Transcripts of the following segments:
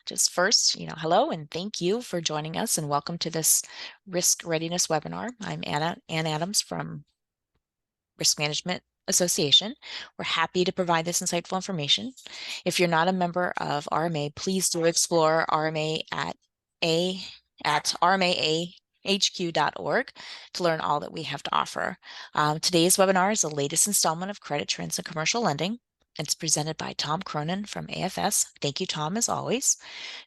Just first, hello and thank you for joining us and welcome to this risk readiness webinar. I'm Ann Adams from Risk Management Association. We're happy to provide this insightful information. If you're not a member of RMA, please do explore RMA at rmahq.org to learn all that we have to offer. Today's webinar is the latest installment of Credit Trends in Commercial Lending. It's presented by Tom Cronin from AFS. Thank you, Tom, as always.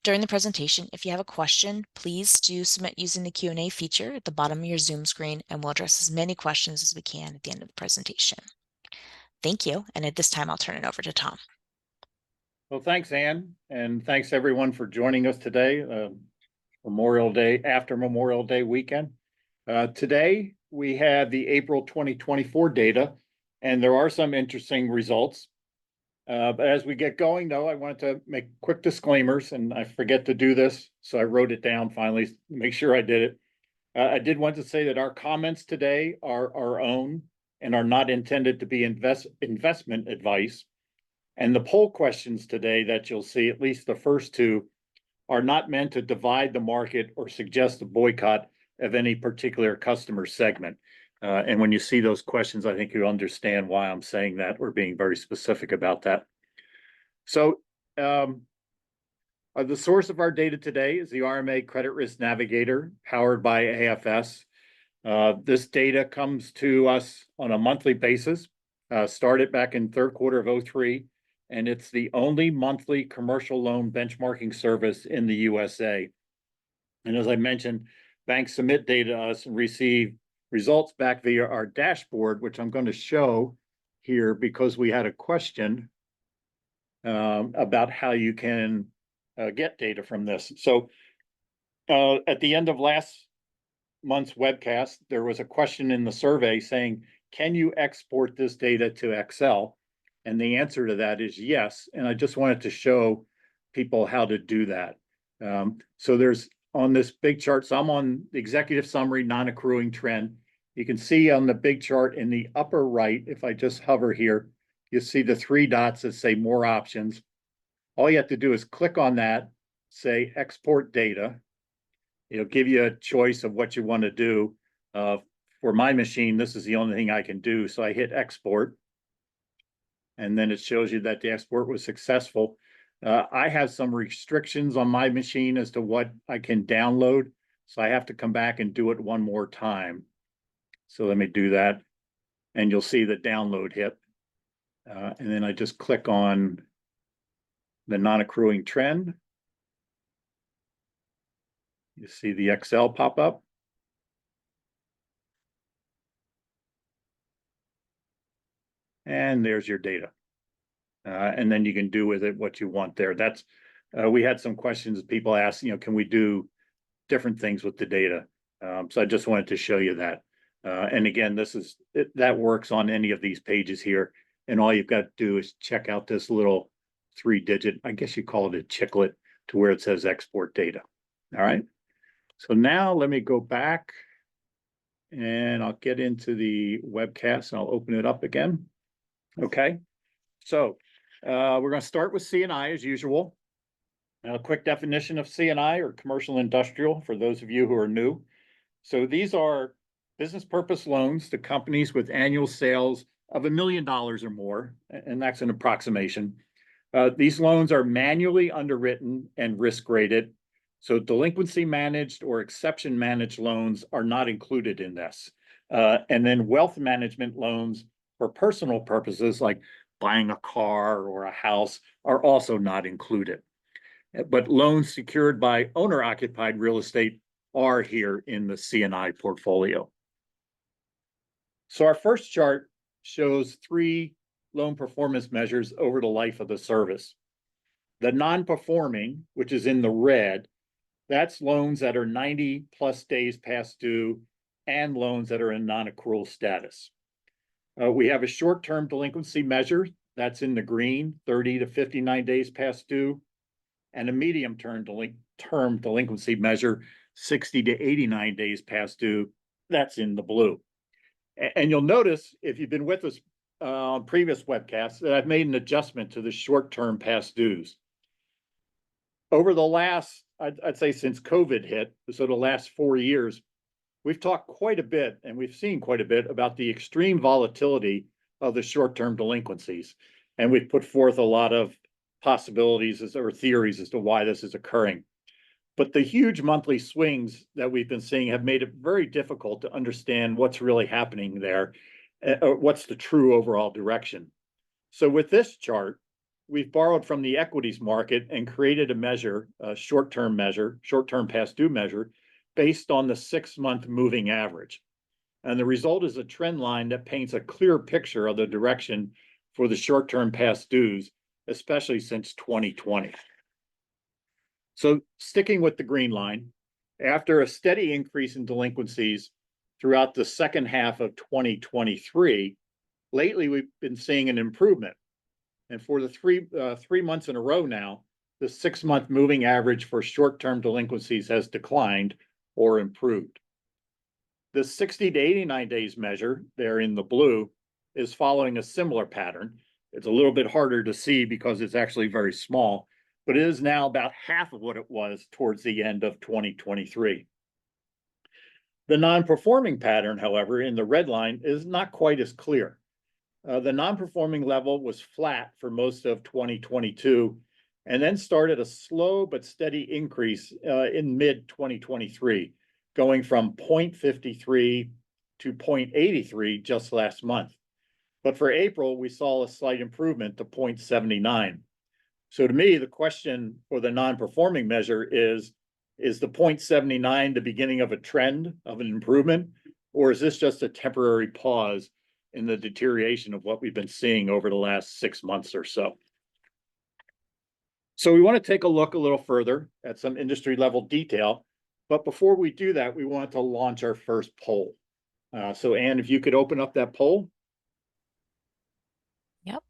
During the presentation, if you have a question, please do submit using the Q&A feature at the bottom of your Zoom screen, and we'll address as many questions as we can at the end of the presentation. Thank you, and at this time, I'll turn it over to Tom. Well, thanks, Ann, and thanks everyone for joining us today, after Memorial Day weekend. Today, we have the April 2024 data, and there are some interesting results. But as we get going, though, I wanted to make quick disclaimers, and I forget to do this, so I wrote it down finally to make sure I did it. I did want to say that our comments today are our own and are not intended to be investment advice. And the poll questions today that you'll see, at least the first two, are not meant to divide the market or suggest a boycott of any particular customer segment. And when you see those questions, I think you understand why I'm saying that or being very specific about that. So the source of our data today is the RMA Credit Risk Navigator powered by AFS. This data comes to us on a monthly basis, started back in third quarter of 2003, and it's the only monthly commercial loan benchmarking service in the USA. And as I mentioned, banks submit data to us and receive results back via our dashboard, which I'm going to show here because we had a question about how you can get data from this. So at the end of last month's webcast, there was a question in the survey saying, can you export this data to Excel? And the answer to that is yes. And I just wanted to show people how to do that. So there's on this big chart, so I'm on the executive summary, non-accruing trend. You can see on the big chart in the upper right, if I just hover here, you see the three dots that say more options. All you have to do is click on that, say export data. It'll give you a choice of what you want to do. For my machine, this is the only thing I can do. So I hit export. And then it shows you that the export was successful. I have some restrictions on my machine as to what I can download. So I have to come back and do it one more time. So let me do that. And you'll see the download hit. And then I just click on the non-accruing trend. You see the Excel pop up. And there's your data. And then you can do with it what you want there. That's we had some questions people asked, can we do different things with the data? So I just wanted to show you that. And again, that works on any of these pages here. And all you've got to do is check out this little 3-digit, I guess you call it a chiclet, to where it says export data. All right. So now let me go back and I'll get into the webcast and I'll open it up again. Okay. So we're going to start with C&I as usual. A quick definition of C&I, or commercial industrial, for those of you who are new. So these are business purpose loans to companies with annual sales of $1 million or more, and that's an approximation. These loans are manually underwritten and risk rated. So delinquency managed or exception managed loans are not included in this. And then wealth management loans for personal purposes like buying a car or a house are also not included. But loans secured by owner-occupied real estate are here in the C&I portfolio. So our first chart shows 3 loan performance measures over the life of the service. The non-performing, which is in the red, that's loans that are 90 plus days past due and loans that are in non-accrual status. We have a short-term delinquency measure that's in the green, 30 to 59 days past due, and a medium-term delinquency measure, 60 to 89 days past due, that's in the blue. And you'll notice, if you've been with us on previous webcasts, that I've made an adjustment to the short-term past dues. over the last, I'd say since COVID hit, so the last 4 years, we've talked quite a bit and we've seen quite a bit about the extreme volatility of the short-term delinquencies. And we've put forth a lot of possibilities or theories as to why this is occurring. But the huge monthly swings that we've been seeing have made it very difficult to understand what's really happening there, or what's the true overall direction. So with this chart, we've borrowed from the equities market and created a measure, a short-term measure, short-term past due measure, based on the 6-month moving average. And the result is a trend line that paints a clear picture of the direction for the short-term past dues, especially since 2020. So sticking with the green line, after a steady increase in delinquencies throughout the second half of 2023, lately we've been seeing an improvement. And for the three months in a row now, the 6-month moving average for short-term delinquencies has declined or improved. The 60 to 89 days measure there in the blue is following a similar pattern. It's a little bit harder to see because it's actually very small, but it is now about half of what it was towards the end of 2023. The non-performing pattern, however, in the red line is not quite as clear. The non-performing level was flat for most of 2022 and then started a slow but steady increase in mid-2023, going from 0.53 to 0.83 just last month. But for April, we saw a slight improvement to 0.79. So to me, the question for the non-performing measure is the 0.79 the beginning of a trend of an improvement, or is this just a temporary pause in the deterioration of what we've been seeing over the last 6 months or so? So we want to take a look a little further at some industry level detail, but before we do that, we want to launch our first poll. So Anne, if you could open up that poll. Yep.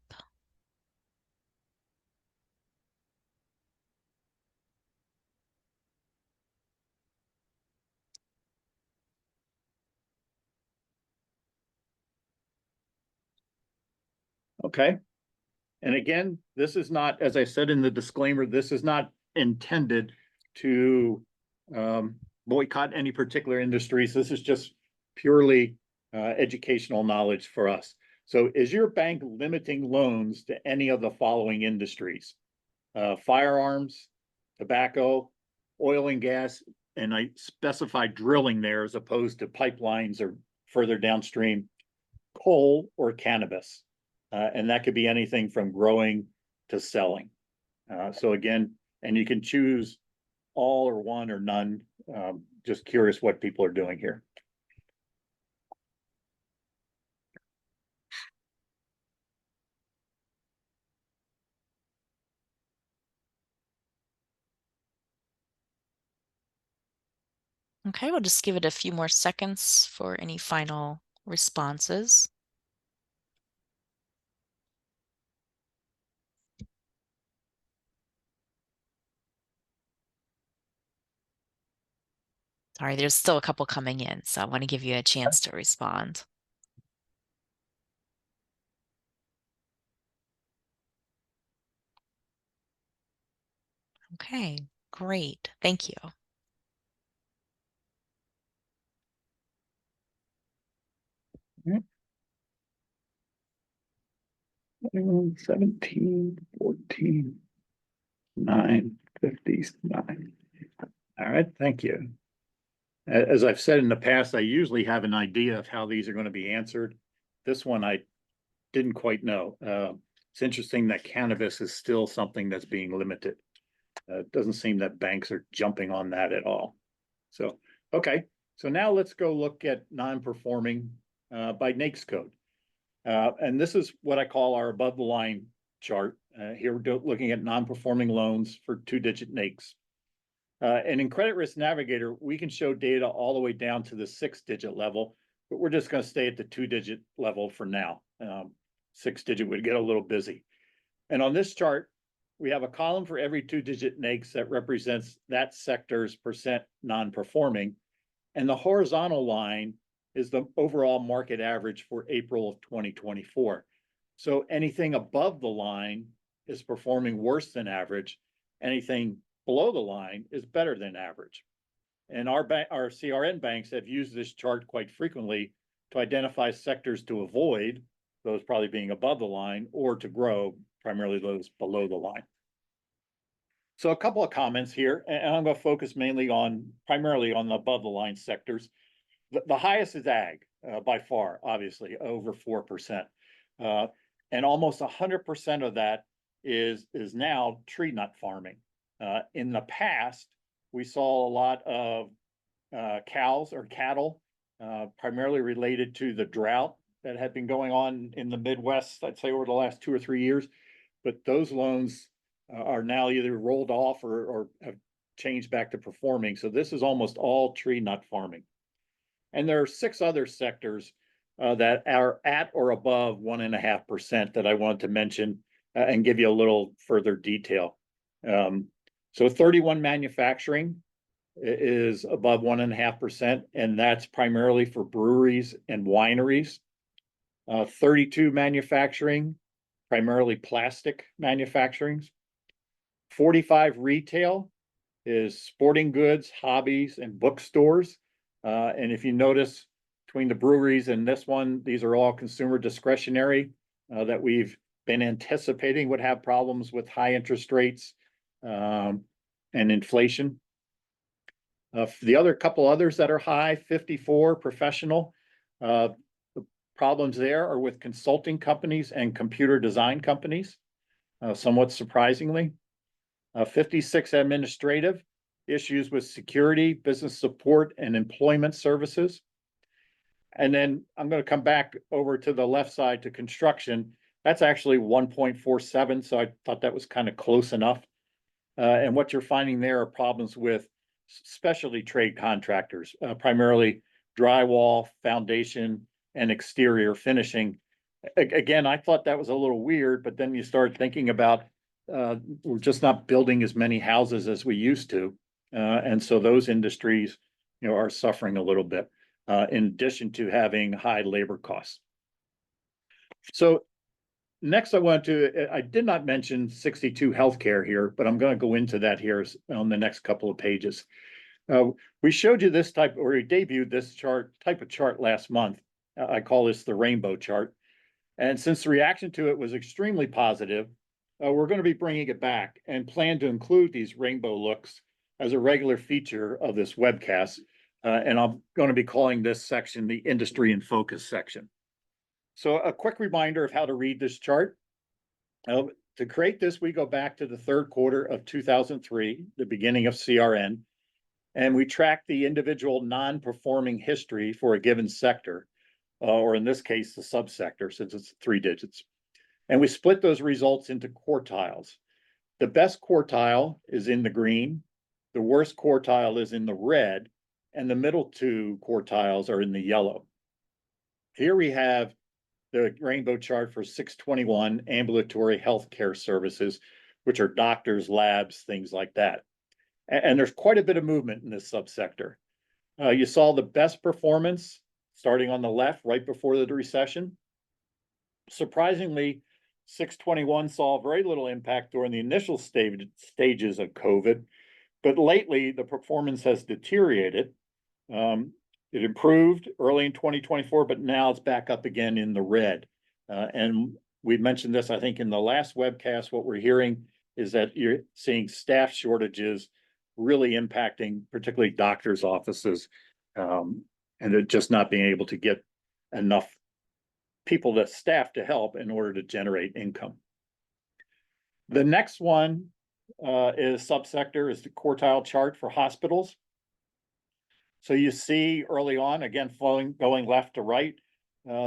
Okay. And again, this is not, as I said in the disclaimer, this is not intended to boycott any particular industries. This is just purely educational knowledge for us. So is your bank limiting loans to any of the following industries? Firearms, tobacco, oil and gas, and I specified drilling there as opposed to pipelines or further downstream, coal or cannabis. And that could be anything from growing to selling. So again, and you can choose all or one or none. Just curious what people are doing here. Okay, we'll just give it a few more seconds for any final responses. Sorry, there's still a couple coming in, so I want to give you a chance to respond. Okay, great. Thank you. Mm-hmm. 17, 14, 9, 59. All right, thank you. As I've said in the past, I usually have an idea of how these are going to be answered. This one I didn't quite know. It's interesting that cannabis is still something that's being limited. It doesn't seem that banks are jumping on that at all. So, okay. So now let's go look at non-performing by NAICS code. And this is what I call our above the line chart. Here we're looking at non-performing loans for 2-digit NAICS. And in Credit Risk Navigator, we can show data all the way down to the 6-digit level, but we're just going to stay at the 2-digit level for now. 6-digit would get a little busy. And on this chart, we have a column for every 2-digit NAICS that represents that sector's percent non-performing. And the horizontal line is the overall market average for April of 2024. So anything above the line is performing worse than average. Anything below the line is better than average. And our CRN banks have used this chart quite frequently to identify sectors to avoid, those probably being above the line, or to grow, primarily those below the line. So a couple of comments here, and I'm going to focus primarily on the above the line sectors. The highest is ag, by far, obviously, over 4%. And almost 100% of that is now tree nut farming. In the past, we saw a lot of cows or cattle, primarily related to the drought that had been going on in the Midwest, I'd say over the last 2 or 3 years. But those loans are now either rolled off or have changed back to performing. So this is almost all tree nut farming. And there are 6 other sectors that are at or above 1.5% that I wanted to mention and give you a little further detail. So 31 manufacturing is above 1.5%, and that's primarily for breweries and wineries. 32 manufacturing, primarily plastic manufacturing. 45 retail is sporting goods, hobbies, and bookstores. And if you notice between the breweries and this one, these are all consumer discretionary that we've been anticipating would have problems with high interest rates and inflation. The other couple others that are high, 54 professional. The problems there are with consulting companies and computer design companies, somewhat surprisingly. 56 administrative, issues with security, business support, and employment services. And then I'm going to come back over to the left side to construction. That's actually 1.47, so I thought that was kind of close enough. And what you're finding there are problems with specialty trade contractors, primarily drywall, foundation, and exterior finishing. Again, I thought that was a little weird, but then you start thinking about we're just not building as many houses as we used to. And so those industries, are suffering a little bit, in addition to having high labor costs. So next I did not mention 62 healthcare here, but I'm going to go into that here on the next couple of pages. We showed you this we debuted this type of chart last month. I call this the rainbow chart. And since the reaction to it was extremely positive, we're going to be bringing it back and plan to include these rainbow looks as a regular feature of this webcast. And I'm going to be calling this section the Industry in Focus section. So a quick reminder of how to read this chart. To create this, we go back to the third quarter of 2003, the beginning of CRN, and we track the individual non-performing history for a given sector, or in this case, the subsector, since it's 3 digits. And we split those results into quartiles. The best quartile is in the green, the worst quartile is in the red, and the middle 2 quartiles are in the yellow. Here we have the rainbow chart for 621 ambulatory healthcare services, which are doctors, labs, things like that. And there's quite a bit of movement in this subsector. You saw the best performance starting on the left right before the recession. Surprisingly, 621 saw very little impact during the initial stages of COVID, but lately the performance has deteriorated. It improved early in 2024, but now it's back up again in the red. And we mentioned this, I think, in the last webcast. What we're hearing is that you're seeing staff shortages really impacting particularly doctors' offices, and they're just not being able to get enough people to staff to help in order to generate income. The next one is subsector, is the quartile chart for hospitals. So you see early on, again, going left to right,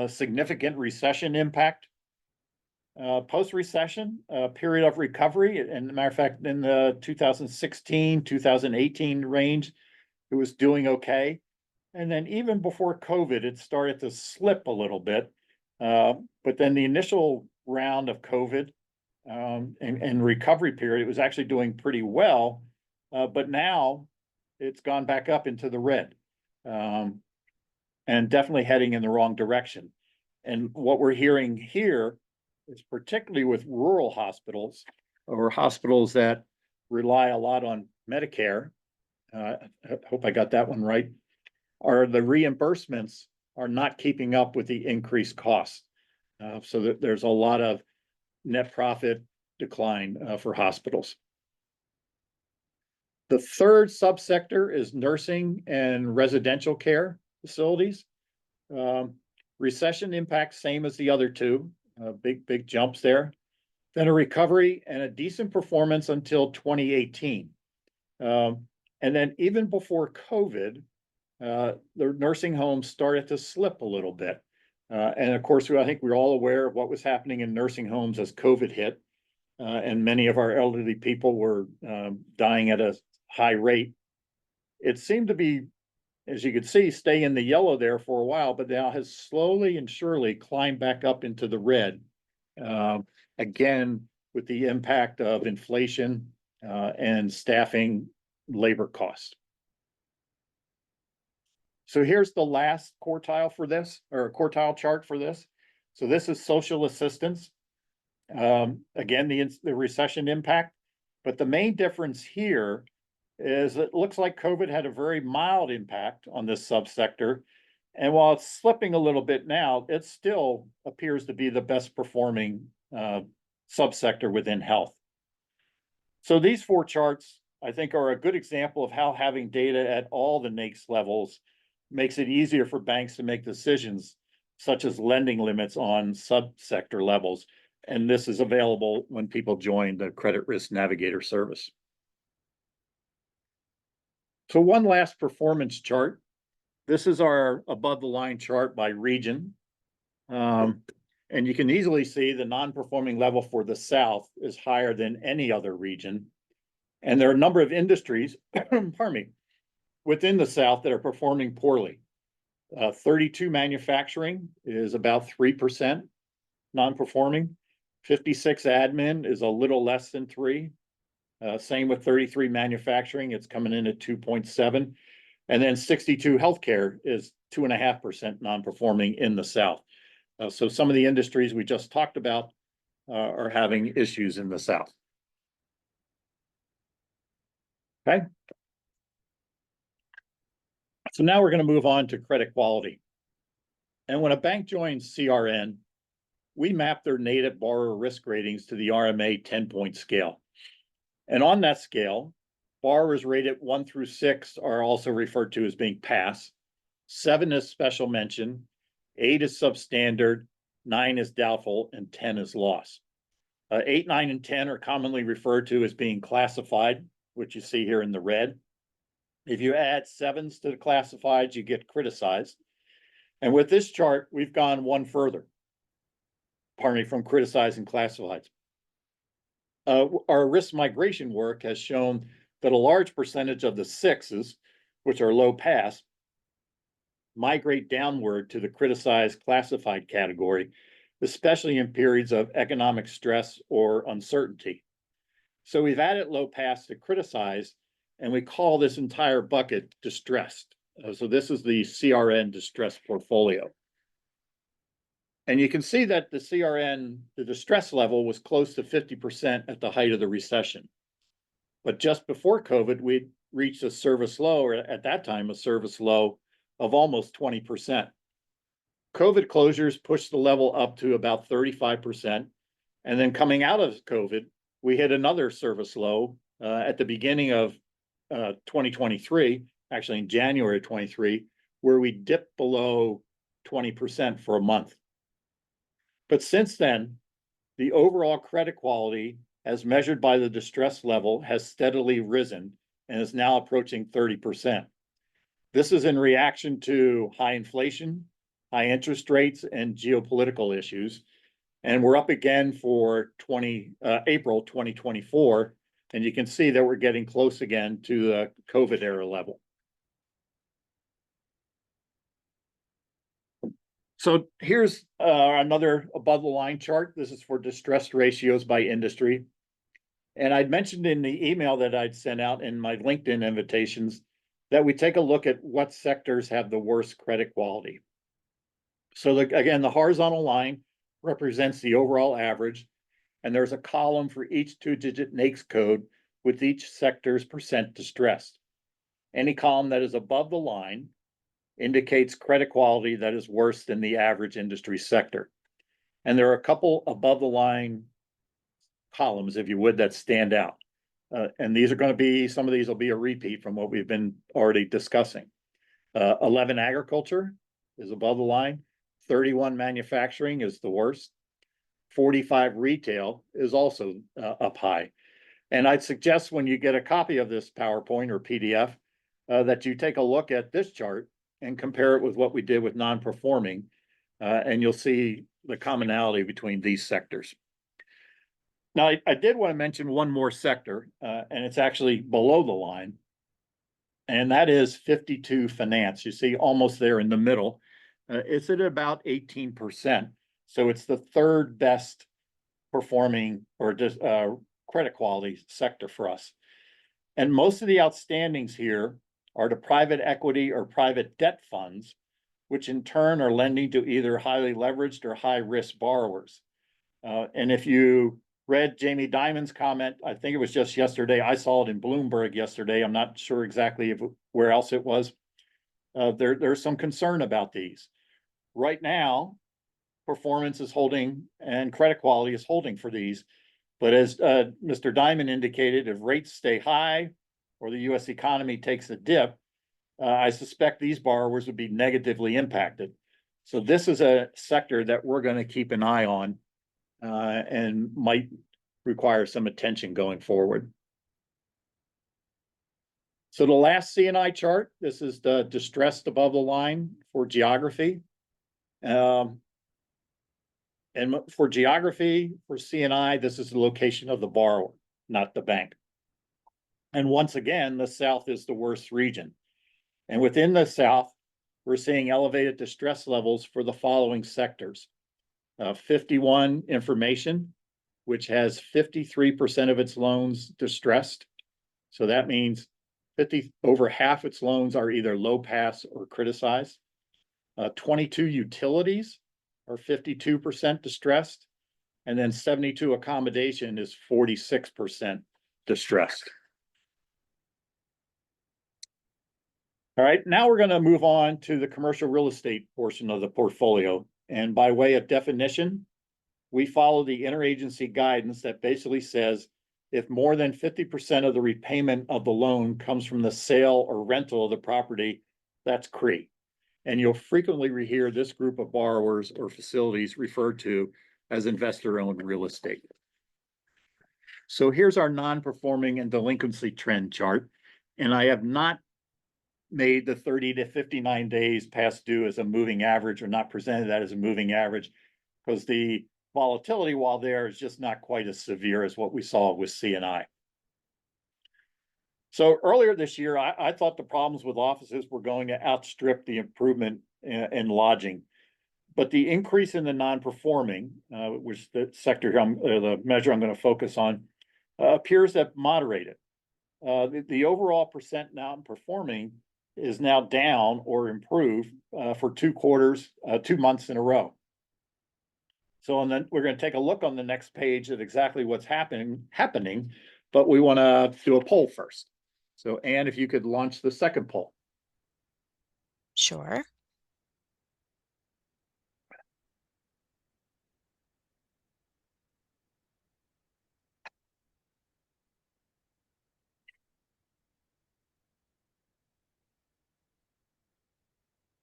significant recession impact. Post-recession, period of recovery, and as a matter of fact, in the 2016, 2018 range, it was doing okay. And then even before COVID, it started to slip a little bit. But then the initial round of COVID and recovery period, it was actually doing pretty well. But now it's gone back up into the red, and definitely heading in the wrong direction. And what we're hearing here is particularly with rural hospitals or hospitals that rely a lot on Medicare, I hope I got that one right, are the reimbursements are not keeping up with the increased costs. So that there's a lot of net profit decline for hospitals. The third subsector is nursing and residential care facilities. Recession impact, same as the other two, big jumps there. Then a recovery and a decent performance until 2018. And then even before COVID, the nursing homes started to slip a little bit. And of course, I think we're all aware of what was happening in nursing homes as COVID hit. And many of our elderly people were dying at a high rate. It seemed to be, as you could see, stay in the yellow there for a while, but now has slowly and surely climbed back up into the red. Again, with the impact of inflation and staffing labor costs. So here's the last quartile for this, or a quartile chart for this. So this is social assistance. Again, the recession impact, but the main difference here is it looks like COVID had a very mild impact on this subsector. And while it's slipping a little bit now, it still appears to be the best performing subsector within health. So these four charts, I think, are a good example of how having data at all the NAICS levels makes it easier for banks to make decisions, such as lending limits on subsector levels. And this is available when people join the Credit Risk Navigator service. So one last performance chart. This is our above the line chart by region. And you can easily see the non-performing level for the South is higher than any other region. And there are a number of industries, pardon me, within the South that are performing poorly. 32 manufacturing is about 3% non-performing. 56 admin is a little less than 3. Same with 33 manufacturing, it's coming in at 2.7. And then 62 healthcare is 2.5% non-performing in the South. So some of the industries we just talked about are having issues in the South. Okay. So now we're going to move on to credit quality. And when a bank joins CRN, we map their native borrower risk ratings to the RMA 10-point scale. And on that scale, borrowers rated 1 through 6 are also referred to as being pass. 7 is special mention, 8 is substandard, 9 is doubtful, and 10 is loss. 8, 9, and 10 are commonly referred to as being classified, which you see here in the red. If you add 7s to the classifieds, you get criticized. And with this chart, we've gone one further, pardon me, from criticized and classifieds. Our risk migration work has shown that a large percentage of the 6s, which are low pass, migrate downward to the criticized classified category, especially in periods of economic stress or uncertainty. So we've added low pass to criticized, and we call this entire bucket distressed. So this is the CRN distressed portfolio. And you can see that the CRN, the distress level was close to 50% at the height of the recession. But just before COVID, we'd reached a service low, or at that time, a service low of almost 20%. COVID closures pushed the level up to about 35%. And then coming out of COVID, we hit another service low at the beginning of 2023, actually in January of 23, where we dipped below 20% for a month. But since then, the overall credit quality, as measured by the distress level, has steadily risen and is now approaching 30%. This is in reaction to high inflation, high interest rates, and geopolitical issues. And we're up again for April 2024. And you can see that we're getting close again to the COVID era level. So here's another above the line chart. This is for distress ratios by industry. And I'd mentioned in the email that I'd sent out in my LinkedIn invitations that we take a look at what sectors have the worst credit quality. So again, the horizontal line represents the overall average, and there's a column for each 2-digit NAICS code with each sector's percent distressed. Any column that is above the line indicates credit quality that is worse than the average industry sector. And there are a couple above the line columns, if you would, that stand out. And these are going to be, some of these will be a repeat from what we've been already discussing. 11 agriculture is above the line. 31 manufacturing is the worst. 45 retail is also up high. And I'd suggest when you get a copy of this PowerPoint or PDF, that you take a look at this chart and compare it with what we did with non-performing, and you'll see the commonality between these sectors. Now, I did want to mention one more sector, and it's actually below the line, and that is 52 finance. You see almost there in the middle. It's at about 18%. So it's the third best performing or just credit quality sector for us. And most of the outstandings here are to private equity or private debt funds, which in turn are lending to either highly leveraged or high risk borrowers. And if you read Jamie Dimon's comment, I think it was just yesterday, I saw it in Bloomberg yesterday, I'm not sure exactly where else it was. There's some concern about these. Right now, performance is holding and credit quality is holding for these. But as Mr. Dimon indicated, if rates stay high or the US economy takes a dip, I suspect these borrowers would be negatively impacted. So this is a sector that we're going to keep an eye on and might require some attention going forward. So the last C&I chart, this is the distressed above the line for geography. And for geography, for C&I, this is the location of the borrower, not the bank. And once again, the South is the worst region. And within the South, we're seeing elevated distress levels for the following sectors. 51 information, which has 53% of its loans distressed. So that means over half its loans are either low pass or criticized. 22 utilities are 52% distressed. And then 72 accommodation is 46% distressed. All right, now we're going to move on to the commercial real estate portion of the portfolio. And by way of definition, we follow the interagency guidance that basically says if more than 50% of the repayment of the loan comes from the sale or rental of the property, that's CRE. And you'll frequently hear this group of borrowers or facilities referred to as investor-owned real estate. So here's our non-performing and delinquency trend chart. And I have not made the 30 to 59 days past due as a moving average or not presented that as a moving average because the volatility while there is just not quite as severe as what we saw with C&I. So earlier this year, I thought the problems with offices were going to outstrip the improvement in lodging. But the increase in the non-performing, which the sector, the measure I'm going to focus on, appears to have moderated. The overall percent non-performing is now down or improved for 2 months in a row. So then we're going to take a look on the next page at exactly what's happening, but we want to do a poll first. So Anne, if you could launch the second poll. Sure.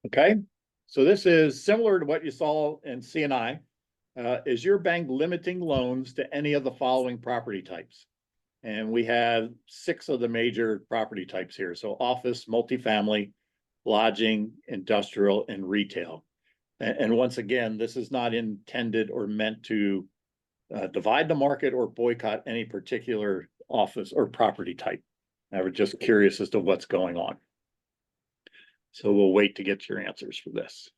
Okay, so this is similar to what you saw in C&I. Is your bank limiting loans to any of the following property types? And we have 6 of the major property types here. So office, multifamily, lodging, industrial, and retail. And once again, this is not intended or meant to divide the market or boycott any particular office or property type. I was just curious as to what's going on. So we'll wait to get your answers for this.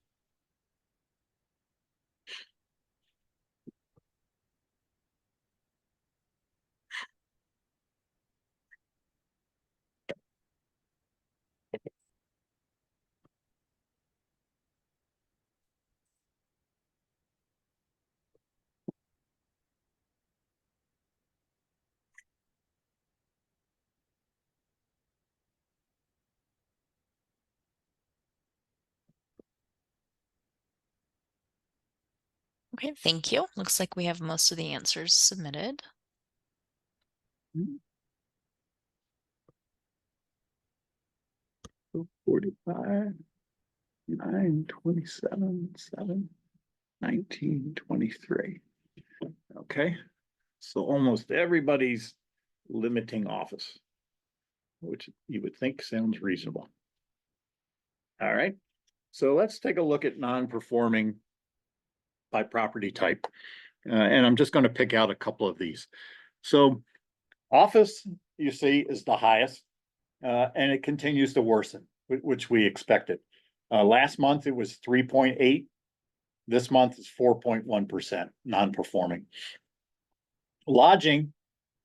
Okay, thank you. Looks like we have most of the answers submitted. 45, 9, 27, 7, 19, 23. Okay, so almost everybody's limiting office, which you would think sounds reasonable. All right, so let's take a look at non-performing by property type. And I'm just going to pick out a couple of these. So office, you see, is the highest, and it continues to worsen, which we expected. Last month, it was 3.8. This month is 4.1% non-performing. Lodging,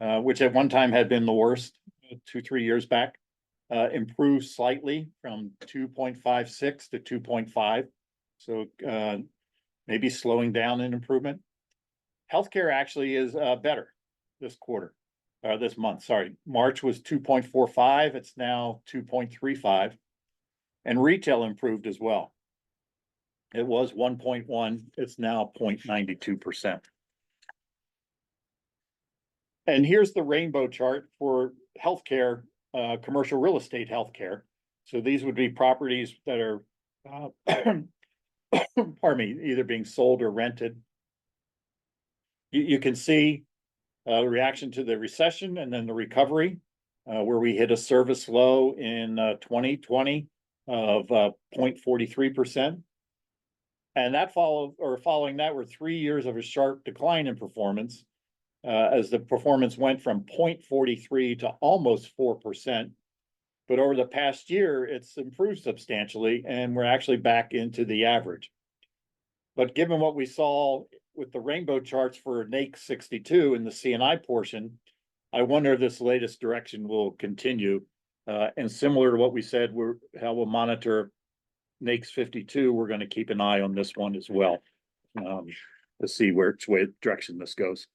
which at one time had been the worst 2-3 years back, improved slightly from 2.56 to 2.5. So maybe slowing down in improvement. Healthcare actually is better this quarter, or this month, sorry. March was 2.45, it's now 2.35. And retail improved as well. It was 1.1, it's now 0.92%. And here's the rainbow chart for healthcare, commercial real estate healthcare. So these would be properties that are, pardon me, either being sold or rented. You can see the reaction to the recession and then the recovery, where we hit a service low in 2020 of 0.43%. And that following that were 3 years of a sharp decline in performance, as the performance went from 0.43 to almost 4%. But over the past year, it's improved substantially, and we're actually back into the average. But given what we saw with the rainbow charts for NAICS 62 in the C&I portion, I wonder if this latest direction will continue. And similar to what we said, how we'll monitor NAICS 52, we're going to keep an eye on this one as well, to see which way direction this goes.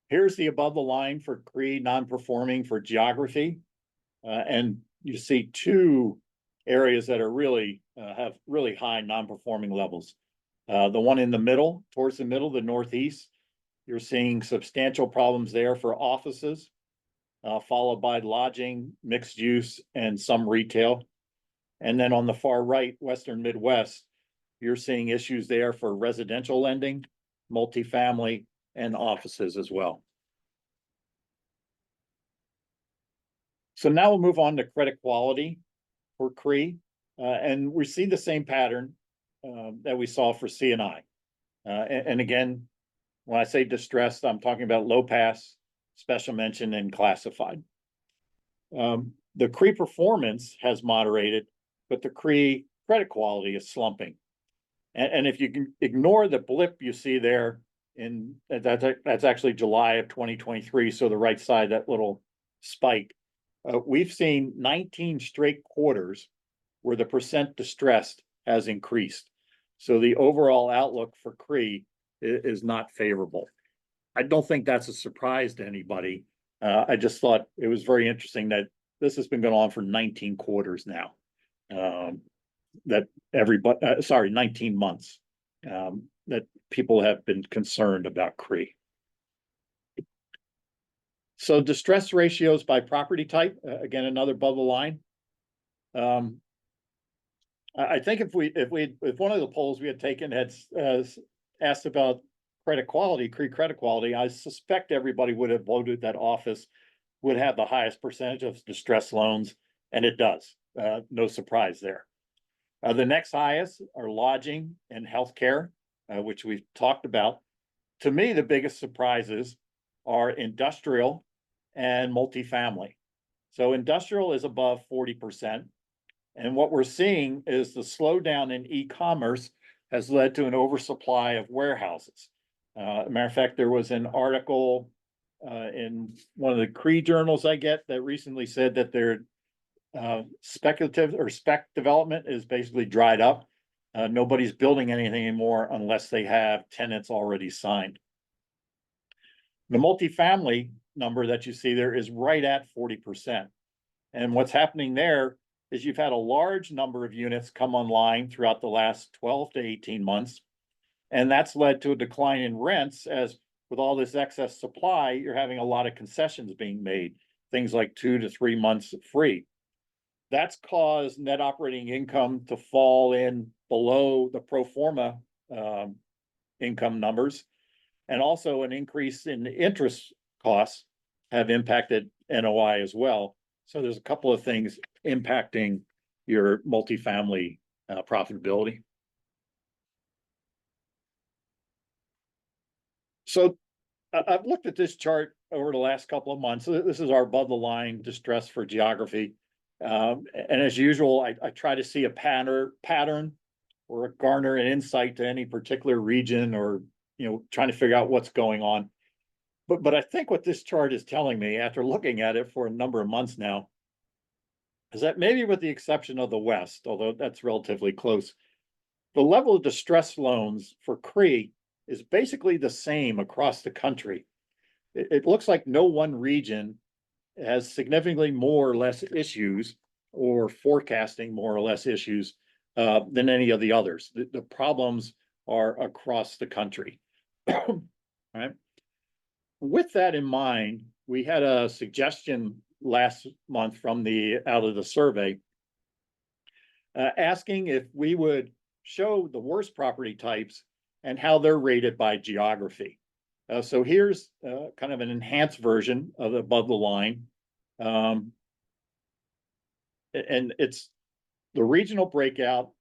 Here's the above the line for CRE non-performing for geography. And you see two areas that are really have really high non-performing levels. The one in the middle, towards the middle, the Northeast, you're seeing substantial problems there for offices, followed by lodging, mixed use, and some retail. And then on the far right, Western Midwest, you're seeing issues there for residential lending, multifamily, and offices as well. So now we'll move on to credit quality for CRE, and we see the same pattern that we saw for C&I. And again, when I say distressed, I'm talking about low pass, special mention, and classified. The CRE performance has moderated, but the CRE credit quality is slumping. And if you can ignore the blip you see there, that's actually July of 2023, so the right side, that little spike. We've seen 19 straight quarters where the percent distressed has increased. So the overall outlook for CRE is not favorable. I don't think that's a surprise to anybody. I just thought it was very interesting that this has been going on for 19 quarters now. That 19 months that people have been concerned about CRE. So distress ratios by property type, again, another bubble line. I think if one of the polls we had taken had asked about credit quality, CRE credit quality, I suspect everybody would have voted that office would have the highest percentage of distressed loans, and it does. No surprise there. The next highest are lodging and healthcare, which we've talked about. To me, the biggest surprises are industrial and multifamily. So industrial is above 40%. And what we're seeing is the slowdown in e-commerce has led to an oversupply of warehouses. Matter of fact, there was an article in one of the CRE journals I get that recently said that their speculative or spec development is basically dried up. Nobody's building anything anymore unless they have tenants already signed. The multifamily number that you see there is right at 40%. And what's happening there is you've had a large number of units come online throughout the last 12 to 18 months. And that's led to a decline in rents, as with all this excess supply, you're having a lot of concessions being made, things like 2 to 3 months free. That's caused net operating income to fall in below the pro forma income numbers. And also an increase in interest costs have impacted NOI as well. So there's a couple of things impacting your multifamily profitability. So I've looked at this chart over the last couple of months. This is our above the line distress for geography. And as usual, I try to see a pattern or garner an insight to any particular region, or trying to figure out what's going on. But I think what this chart is telling me, after looking at it for a number of months now, is that maybe with the exception of the West, although that's relatively close, the level of distress loans for CRE is basically the same across the country. It looks like no one region has significantly more or less issues, or forecasting more or less issues than any of the others. The problems are across the country. Right. With that in mind, we had a suggestion last month from out of the survey, asking if we would show the worst property types and how they're rated by geography. So here's kind of an enhanced version of above the line. And it's the regional breakout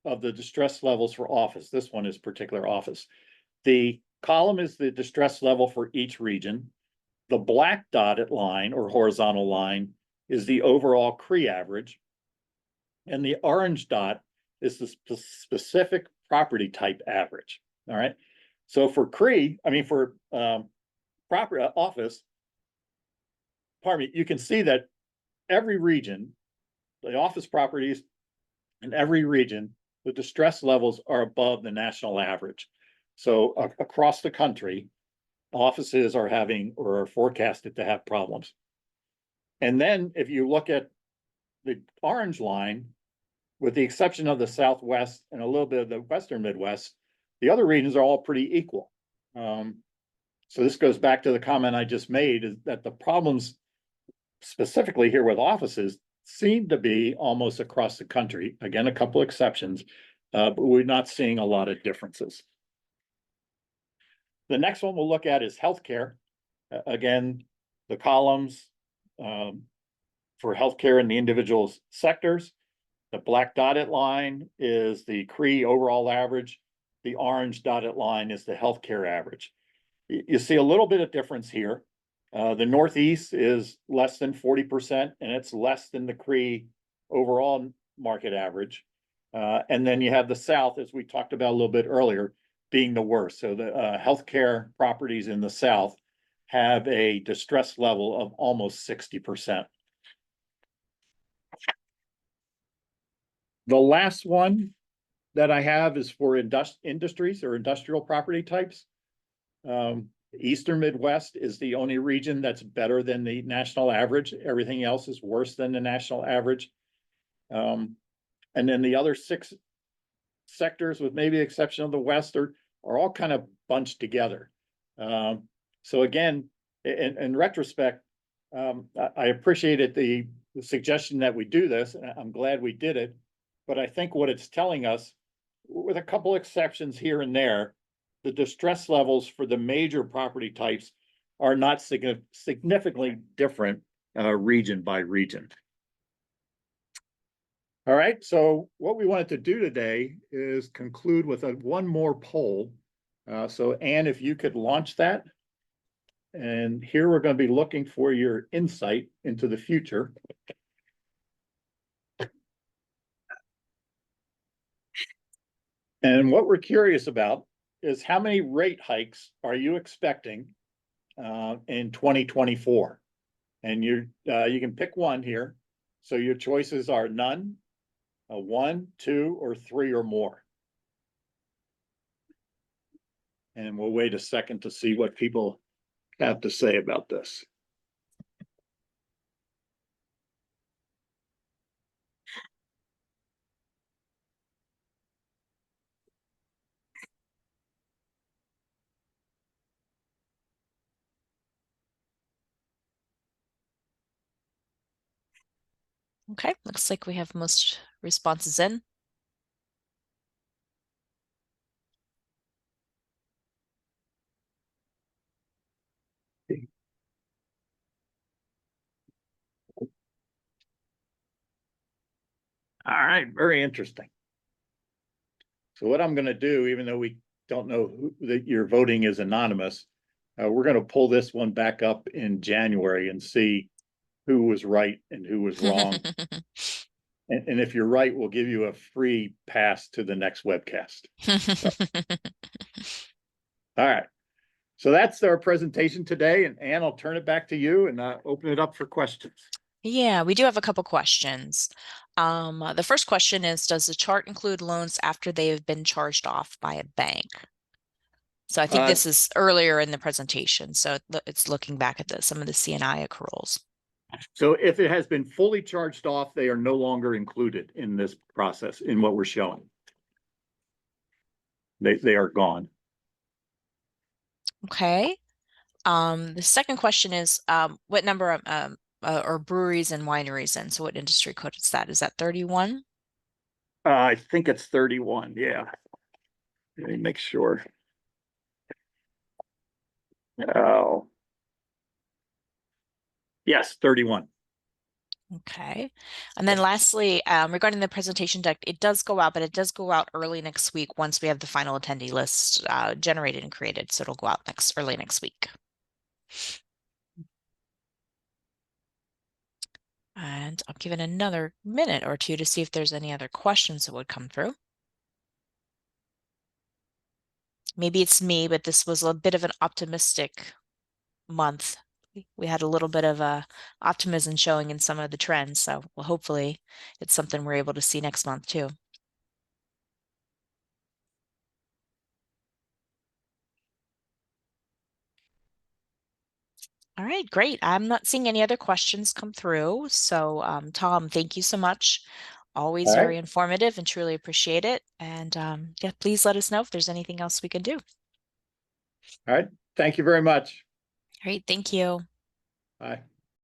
of the distress levels for office. This one is particular office. The column is the distress level for each region. The black dotted line or horizontal line is the overall CRE average. And the orange dot is the specific property type average. All right. So for CRE, for property office, pardon me, you can see that every region, the office properties in every region, the distress levels are above the national average. So across the country, offices are having or are forecasted to have problems. And then if you look at the orange line, with the exception of the Southwest and a little bit of the Western Midwest, the other regions are all pretty equal. So this goes back to the comment I just made, is that the problems specifically here with offices seem to be almost across the country. Again, a couple exceptions, but we're not seeing a lot of differences. The next one we'll look at is healthcare. Again, the columns for healthcare in the individual sectors. The black dotted line is the CRE overall average. The orange dotted line is the healthcare average. You see a little bit of difference here. The Northeast is less than 40%, and it's less than the CRE overall market average. And then you have the South, as we talked about a little bit earlier, being the worst. So the healthcare properties in the South have a distress level of almost 60%. The last one that I have is for industries or industrial property types. Eastern Midwest is the only region that's better than the national average. Everything else is worse than the national average. And then the other 6 sectors, with maybe the exception of the West, are all kind of bunched together. So again, in retrospect, I appreciated the suggestion that we do this, and I'm glad we did it. But I think what it's telling us, with a couple exceptions here and there, the distress levels for the major property types are not significantly different region by region. All right, so what we wanted to do today is conclude with one more poll. So Anne, if you could launch that. And here we're going to be looking for your insight into the future. And what we're curious about is how many rate hikes are you expecting in 2024? And you can pick one here. So your choices are none, 1, 2, or 3 or more. And we'll wait a second to see what people have to say about this. Okay, looks like we have most responses in. All right, very interesting. So what I'm going to do, even though we don't know that your voting is anonymous, we're going to pull this one back up in January and see who was right and who was wrong. And if you're right, we'll give you a free pass to the next webcast. So, all right. So that's our presentation today. And Ann, I'll turn it back to you and open it up for questions. Yeah, we do have a couple questions. The first question is, does the chart include loans after they have been charged off by a bank? So I think Uh, this is earlier in the presentation, so it's looking back at some of the C&I accruals. so if it has been fully charged off, they are no longer included in this process in what we're showing. They are gone. Okay. The second question is, what number of are breweries and wineries in? So what industry code is that? Is that 31? I think it's 31. Yeah. Let me make sure. Oh. Yes, 31. Okay. And then lastly, regarding the presentation deck, it does go out, but it does go out early next week once we have the final attendee list generated and created. So it'll go out early next week. And I'll give it another minute or two to see if there's any other questions that would come through. Maybe it's me, but this was a bit of an optimistic month. We had a little bit of optimism showing in some of the trends. So well, hopefully it's something we're able to see next month too. All right, great. I'm not seeing any other questions come through. So Tom, thank you so much. Always All right. very informative and truly appreciate it. And yeah, please let us know if there's anything else we can do. All right. Thank you very much. All right, thank you. Bye.